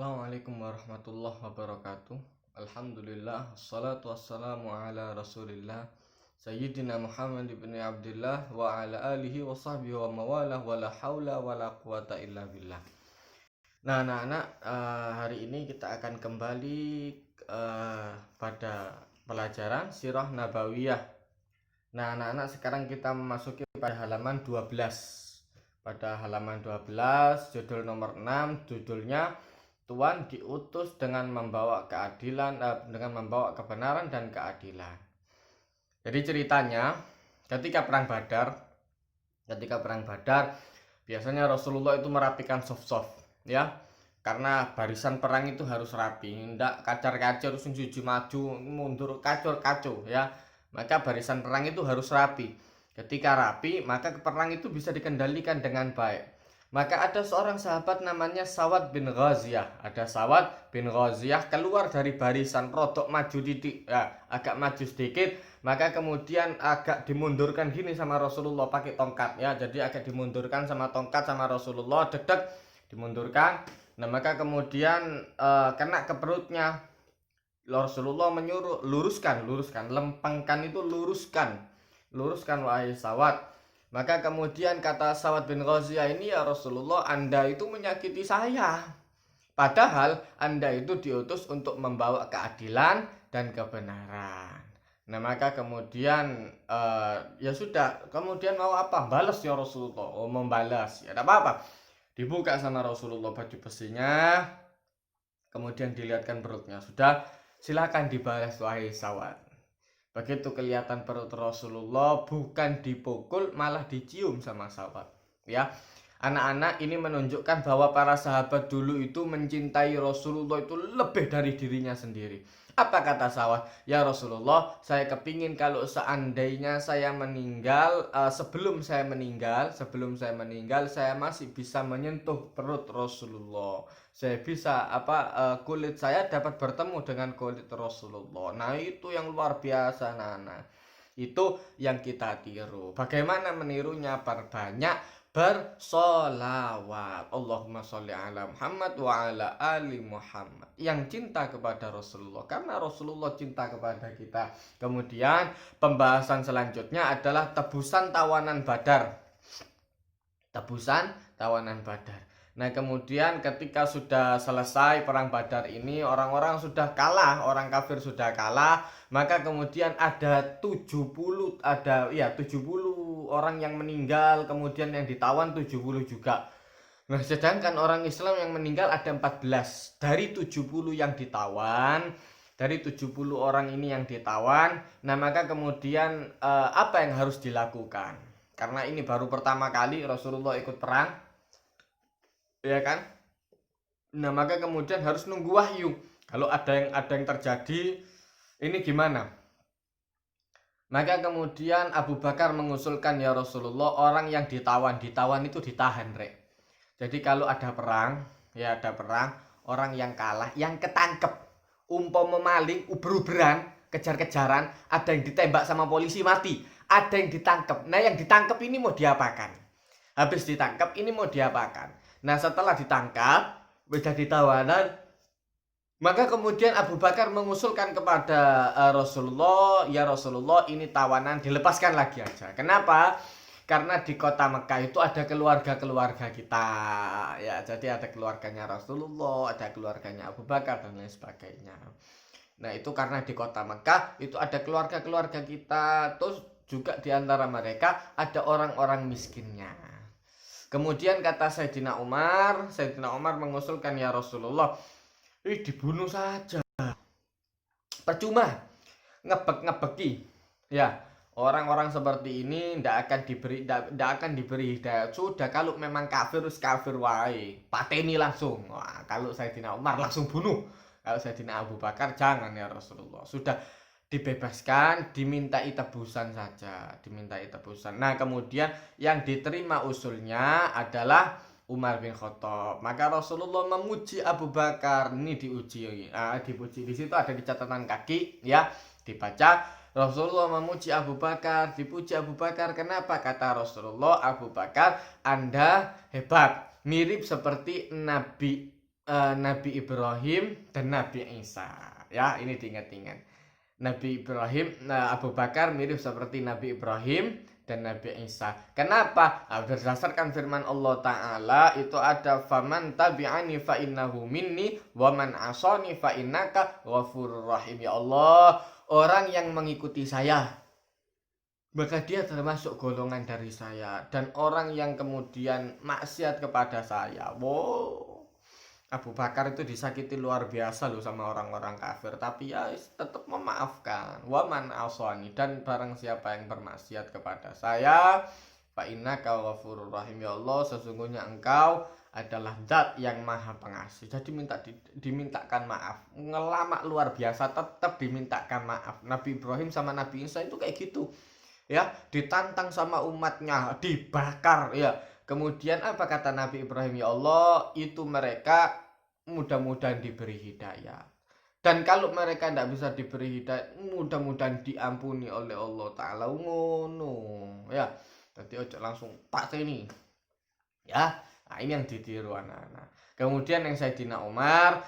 Assalamualaikum warahmatullahi wabarakatuh. Alhamdulillah, wassalatu wassalamu ala rasulillah Sayyidina Muhammad ibn Abdullah wa ala alihi wa sahbihi wa mawalah wa la hawla wa la quwata illa billah. Nah anak-anak, hari ini kita akan kembali pada pelajaran Sirah Nabawiyah. Nah anak-anak, sekarang kita memasuki pada halaman 12. Pada halaman 12, judul nomor 6, judulnya Tuhan diutus dengan membawa keadilan, dengan membawa kebenaran dan keadilan. Jadi ceritanya ketika perang Badar, biasanya Rasulullah itu merapikan soft-soft, ya. Karena barisan perang itu harus rapi, tidak kacar-kacir, terus juju maju, mundur, kacur-kacur, ya. Maka barisan perang itu harus rapi. Ketika rapi, maka perang itu bisa dikendalikan dengan baik. Maka ada seorang sahabat namanya Sawad bin Ghaziyah. Ada Sawad bin Ghaziyah keluar dari barisan, rodok maju didik, ya, agak maju sedikit. Maka kemudian agak dimundurkan gini sama Rasulullah pakai tongkat, ya. Jadi agak dimundurkan sama tongkat sama Rasulullah, deg-deg dimundurkan. Nah maka kemudian kena ke perutnya. Rasulullah menyuruh luruskan, lempengkan itu luruskan wahai Sawad. Maka kemudian kata Sawad bin Ghaziyah ini, ya Rasulullah, Anda itu menyakiti saya. Padahal Anda itu diutus untuk membawa keadilan dan kebenaran. Nah maka kemudian ya sudah, kemudian mau apa? Balas ya Rasulullah. Oh, membalas, ya tidak apa-apa. Dibuka sama Rasulullah baju besinya, kemudian dilihatkan perutnya. Sudah, silakan dibalas wahai Sawad. Begitu kelihatan perut Rasulullah, bukan dipukul malah dicium sama sahabat, ya. Anak-anak, ini menunjukkan bahwa para sahabat dulu itu mencintai Rasulullah itu lebih dari dirinya sendiri. Apa kata sahabat? Ya Rasulullah, saya kepingin kalau seandainya saya meninggal, sebelum saya meninggal, saya masih bisa menyentuh perut Rasulullah. Saya bisa kulit saya dapat bertemu dengan kulit Rasulullah. Nah itu yang luar biasa, Nana. Itu yang kita tiru. Bagaimana menirunya? Perbanyak bersolawat. Allahumma sholli ala Muhammad wa ala ali Muhammad. Yang cinta kepada Rasulullah, karena Rasulullah cinta kepada kita. Kemudian pembahasan selanjutnya adalah tebusan tawanan Badar. Nah kemudian ketika sudah selesai perang Badar ini, orang-orang sudah kalah, orang kafir sudah kalah. Maka kemudian ada 70 orang yang meninggal, kemudian yang ditawan 70 juga. Nah sedangkan orang Islam yang meninggal ada 14. Dari 70 yang ditawan, dari 70 orang ini yang ditawan, nah maka kemudian apa yang harus dilakukan? Karena ini baru pertama kali Rasulullah ikut perang, ya kan? Nah maka kemudian harus nunggu wahyu. Kalau ada yang terjadi, ini gimana? Maka kemudian Abu Bakar mengusulkan, ya Rasulullah, orang yang ditawan itu ditahan, Rek. Jadi kalau ada perang, orang yang kalah, yang ketangkep, umpama maling, uber-uberan, kejar-kejaran, ada yang ditembak sama polisi mati, ada yang ditangkep. Nah yang ditangkep ini mau diapakan? Habis ditangkap ini mau diapakan? Nah setelah ditangkap, sudah ditawanan, maka kemudian Abu Bakar mengusulkan kepada Rasulullah, ya Rasulullah, ini tawanan dilepaskan lagi aja. Kenapa? Karena di kota Mekah itu ada keluarga-keluarga kita, ya. Jadi ada keluarganya Rasulullah, ada keluarganya Abu Bakar dan lain sebagainya. Nah itu karena di kota Mekah itu ada keluarga-keluarga kita, terus juga di antara mereka ada orang-orang miskinnya. Kemudian kata Sayyidina Umar mengusulkan, ya Rasulullah, dibunuh saja, percuma ngebeki, ya. Orang-orang seperti ini tidak akan diberi hidayah. Sudah, kalau memang kafir wae, pateni langsung. Wah, kalau Sayyidina Umar langsung bunuh. Kalau Sayyidina Abu Bakar jangan, ya Rasulullah. Sudah dibebaskan, dimintai tebusan saja, Nah kemudian yang diterima usulnya adalah Umar bin Khattab. Maka Rasulullah memuji Abu Bakar. Ini dipuji di situ ada di catatan kaki, ya, dibaca. Rasulullah memuji Abu Bakar, dipuji Abu Bakar. Kenapa? Kata Rasulullah, Abu Bakar, Anda hebat, mirip seperti Nabi Nabi Ibrahim dan Nabi Isa. Ya, ini diingat-ingat. Nabi Ibrahim, Abu Bakar mirip seperti Nabi Ibrahim dan Nabi Isa. Kenapa? Berdasarkan firman Allah Ta'ala itu ada faman tabi'ani fa innahu minni wa man asani fa innaka ghafurur rahim. Ya Allah, orang yang mengikuti saya maka dia termasuk golongan dari saya, dan orang yang kemudian maksiat kepada saya, wow, Abu Bakar itu disakiti luar biasa loh sama orang-orang kafir, tapi ya tetap memaafkan. Waman aswani, dan barang siapa yang bermaksiat kepada saya, fa innaka ghafurur rahim. Ya Allah, sesungguhnya engkau adalah zat yang maha pengasih. Jadi dimintakan maaf. Ngelama luar biasa, tetap dimintakan maaf. Nabi Ibrahim sama Nabi Isa itu kayak gitu. Ya, ditantang sama umatnya, dibakar ya. Kemudian apa kata Nabi Ibrahim? Ya Allah, itu mereka mudah-mudahan diberi hidayah. Dan kalau mereka tidak bisa diberi hidayah, mudah-mudahan diampuni oleh Allah Ta'ala. Ngono ya. Jadi ojo langsung pak ini. Ya, nah ini yang ditiru anak-anak. Kemudian yang Sayyidina Umar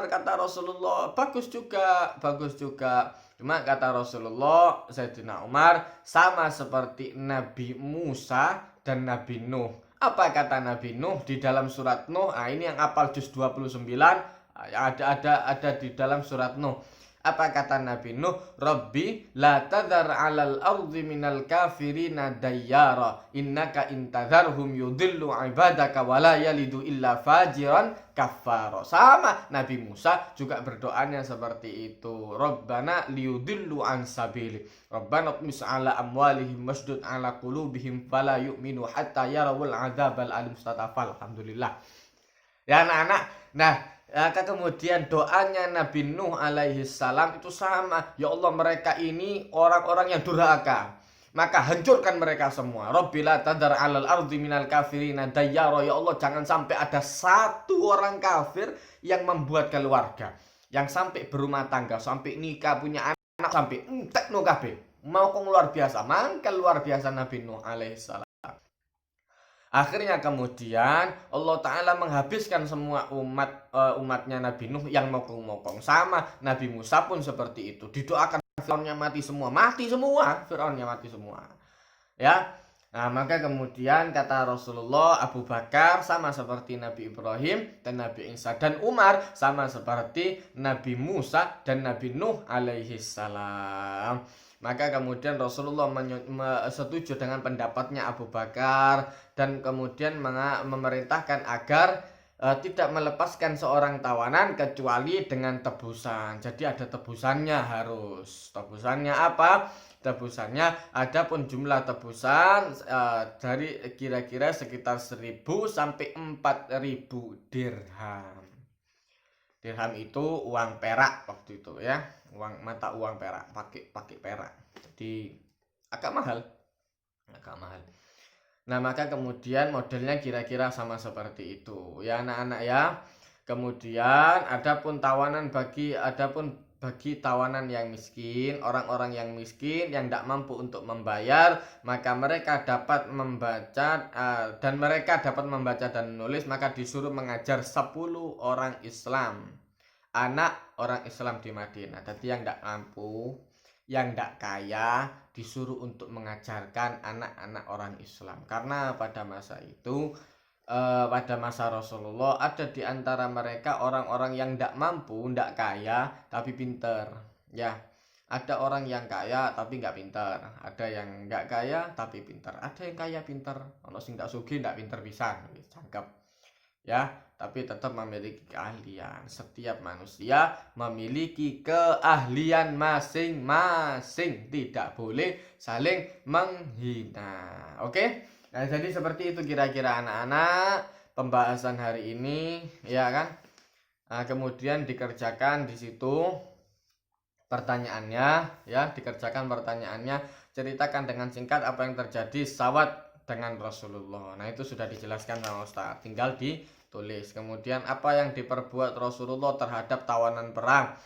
kata Rasulullah, bagus juga. Cuma kata Rasulullah, Sayyidina Umar sama seperti Nabi Musa dan Nabi Nuh. Apa kata Nabi Nuh di dalam surat Nuh? Ah, ini yang hafal juz 29, ada di dalam surat Nuh. Apa kata Nabi Nuh? Rabbi la tadhar 'alal ardi minal kafirina dayyara innaka intadharhum yudillu 'ibadaka wa la yalidu illa fajiran kafara. Sama Nabi Musa juga berdoanya seperti itu. Rabbana liyudillu an sabili. Rabbana tmis 'ala amwalihim wasdud 'ala qulubihim fala yu'minu hatta yarawul 'adzabal alim. Alhamdulillah. Ya anak-anak. Nah, kemudian doanya Nabi Nuh alaihi salam itu sama. Ya Allah, mereka ini orang-orang yang durhaka, maka hancurkan mereka semua. Rabbila tadar alal ardi minal kafirina dayyara. Ya Allah, jangan sampai ada satu orang kafir yang membuat keluarga, yang sampai berumah tangga, sampai nikah, punya anak, sampai entek no kabeh. Mau kong luar biasa, mangkel luar biasa Nabi Nuh alaihi salam. Akhirnya kemudian Allah Ta'ala menghabiskan semua umatnya Nabi Nuh yang mokong-mokong. Sama Nabi Musa pun seperti itu. Didoakan Fir'aunnya mati semua. Fir'aunnya mati semua. Ya. Nah, maka kemudian kata Rasulullah, Abu Bakar sama seperti Nabi Ibrahim dan Nabi Isa, dan Umar sama seperti Nabi Musa dan Nabi Nuh alaihi salam. Maka kemudian Rasulullah setuju dengan pendapatnya Abu Bakar, dan kemudian memerintahkan agar tidak melepaskan seorang tawanan kecuali dengan tebusan. Jadi ada tebusannya harus. Tebusannya apa? Tebusannya adapun jumlah tebusan dari kira-kira sekitar 1.000 sampai 4.000 dirham. Dirham itu uang perak waktu itu ya, mata uang perak, pakai perak. Jadi agak mahal. Nah, maka kemudian modelnya kira-kira sama seperti itu ya anak-anak ya. Kemudian adapun bagi tawanan yang miskin, orang-orang yang miskin yang tidak mampu untuk membayar, maka mereka dapat membaca dan menulis, maka disuruh mengajar 10 orang Islam, anak orang Islam di Madinah. Jadi yang tidak mampu, yang tidak kaya, disuruh untuk mengajarkan anak-anak orang Islam. Karena pada masa itu, pada masa Rasulullah, ada di antara mereka orang-orang yang tidak mampu, tidak kaya, tapi pinter. Ya, ada orang yang kaya tapi nggak pinter, ada yang nggak kaya tapi pinter, ada yang kaya pinter, ono sing nggak sugih nggak pinter pisan, cakep. Ya, tapi tetap memiliki keahlian. Setiap manusia memiliki keahlian masing-masing, tidak boleh saling menghina. Oke? Nah, jadi seperti itu kira-kira anak-anak pembahasan hari ini, ya kan? Nah, kemudian dikerjakan di situ pertanyaannya, ya, ceritakan dengan singkat apa yang terjadi sawat dengan Rasulullah. Nah, itu sudah dijelaskan sama Ustaz, tinggal ditulis. Kemudian apa yang diperbuat Rasulullah terhadap tawanan perang.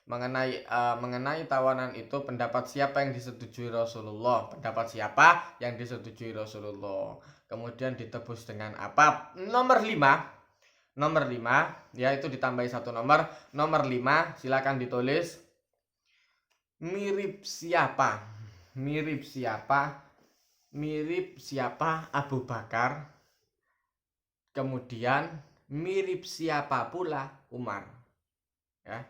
Mengenai tawanan itu, pendapat siapa yang disetujui Rasulullah? Kemudian ditebus dengan apa? Nomor 5, nomor 5, ya itu ditambahi 1 nomor. Nomor 5 silakan ditulis mirip siapa? Mirip siapa? Mirip siapa Abu Bakar? Kemudian mirip siapa pula Umar? Ya,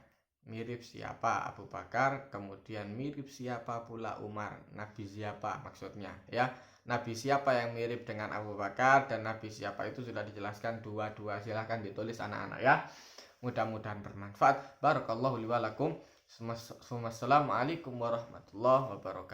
mirip siapa Abu Bakar, kemudian mirip siapa pula Umar. Nabi siapa maksudnya, ya. Nabi siapa yang mirip dengan Abu Bakar dan Nabi siapa itu sudah dijelaskan dua-dua. Silahkan ditulis anak-anak ya. Mudah-mudahan bermanfaat. Barakallahu li wa lakum. Wassalamualaikum warahmatullahi wabarakatuh.